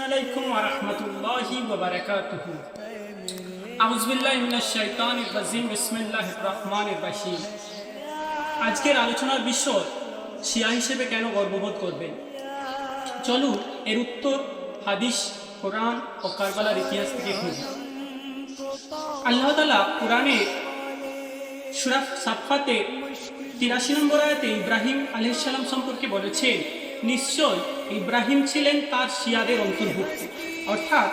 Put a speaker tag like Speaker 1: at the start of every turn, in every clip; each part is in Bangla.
Speaker 1: আলাইকুম ওয়া রাহমাতুল্লাহি ওয়া বারাকাতুহু। আউযু বিল্লাহি মিনাশ শাইতানির রাজিম। বিসমিল্লাহির রহমানির রহিম। আজকের আলোচনার বিষয় শিয়া হিসেবে কেন গর্ববোধ করবেন। চলুন এর উত্তর হাদিস, কোরআন ও কারবালার ইতিহাস থেকে খুঁজি। আল্লাহ তাআলা কোরআনে সূরা সাফফাতে 83 নম্বর আয়াতে ইব্রাহিম আলাইহিস সালাম সম্পর্কে বলেছেন, নিশ্চয় ইব্রাহিম ছিলেন তার শিয়াদের অন্তর্ভুক্ত। অর্থাৎ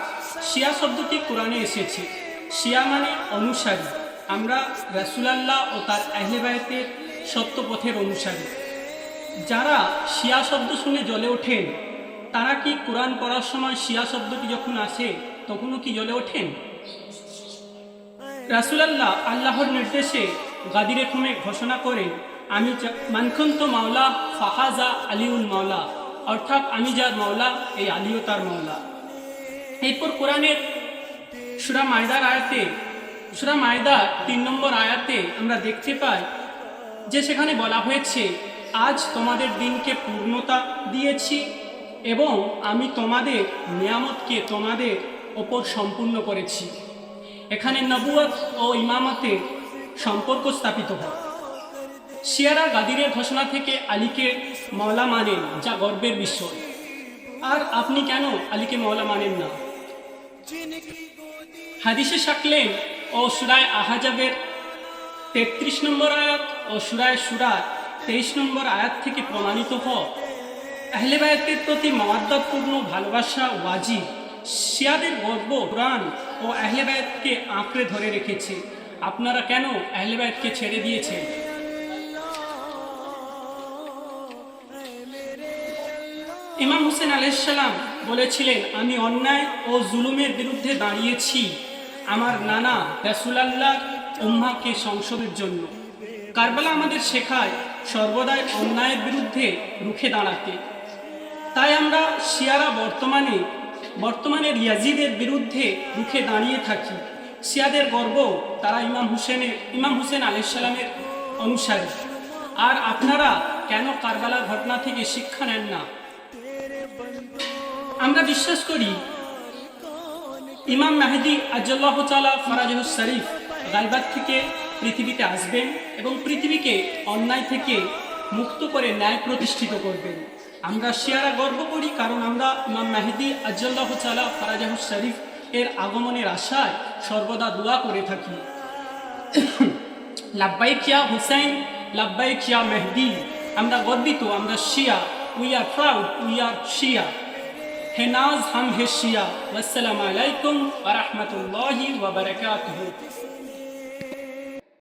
Speaker 1: শিয়া শব্দটি কোরআনে এসেছে। শিয়া মানে অনুসারী। আমরা রাসূলুল্লাহ ও তার আহলে বায়তের সত্য পথের অনুসারী। যারা শিয়া শব্দ শুনে জ্বলে ওঠেন, তারা কি কোরআন পড়ার সময় শিয়া শব্দটি যখন আসে তখনও কি জ্বলে ওঠেন? রাসূলুল্লাহ আল্লাহর নির্দেশে গাদিরে খুমে ঘোষণা করেন, আমি মানকুন্ত মাওলা ফাহাজা আলিউল মাওলা, অর্থাৎ আমি যার মাওলা এই আলিও তার মাওলা। এরপর কোরআনের সূরা মায়দার 3 নম্বর আয়াতে আমরা দেখতে পাই যে সেখানে বলা হয়েছে, আজ তোমাদের দিনকে পূর্ণতা দিয়েছি এবং আমি তোমাদের নিয়ামতকে তোমাদের ওপর সম্পূর্ণ করেছি। এখানে নবুয়ত ও ইমামতের সম্পর্ক স্থাপিত হয়। শিয়ারা গাদিরের ঘোষণা থেকে আলীকে মাওলা মানেন, যা গর্বের বিষয়। আর আপনি কেন আলীকে মাওলা মানেন না? হাদিসে শাকলেন ও সূরায়ে আহজাবের 33 নম্বর আয়াত ও সূরায়ে শুরার 23 নম্বর আয়াত থেকে প্রমাণিত হয়, আহলে বায়তের প্রতি মাওয়াদ্দাতপূর্ণ ভালোবাসা ওয়াজিব। শিয়াদের গর্ব কোরআন ও আহলে বায়তকে আঁকড়ে ধরে রেখেছে। আপনারা কেন আহলে বায়তকে ছেড়ে দিয়েছেন? ইমাম হুসেন আলাইহিস সালাম বলেছিলেন, আমি অন্যায় ও জুলুমের বিরুদ্ধে দাঁড়িয়েছি আমার নানা রাসূলুল্লাহর উম্মাহকে সংশোধনের জন্য। কারবালা আমাদের শেখায় সর্বদাই অন্যায়ের বিরুদ্ধে রুখে দাঁড়াতে। তাই আমরা শিয়ারা বর্তমানের ইয়াজিদের বিরুদ্ধে রুখে দাঁড়িয়ে থাকি। শিয়াদের গর্ব, তারা ইমাম হুসেন আলাইহিস সালামের অনুসারী। আর আপনারা কেন কারবালার ঘটনা থেকে শিক্ষা নেন না? আমরা বিশ্বাস করি ইমাম মেহেদী আজ্জালাহু তাআলা ফরাজহুস শরীফ গায়বাত থেকে পৃথিবীতে আসবেন এবং পৃথিবীকে অন্যায় থেকে মুক্ত করে ন্যায় প্রতিষ্ঠিত করবেন। আমরা শিয়ারা গর্ব করি কারণ আমরা ইমাম মেহেদী আজ্জালাহু তাআলা ফরাজহুস শরীফ এর আগমনের আশায় সর্বদা দোয়া করে থাকি। লাব্বাইক ইয়া হুসাইন, লাব্বাইক ইয়া মেহেদী। আমরা গর্বিত, আমরা Shia. We are proud, we are Shia. হে নাজ, হাম হে শিয়া। আসসালামু আলাইকুম ওয়া রাহমাতুল্লাহি ওয়া বারাকাতুহু।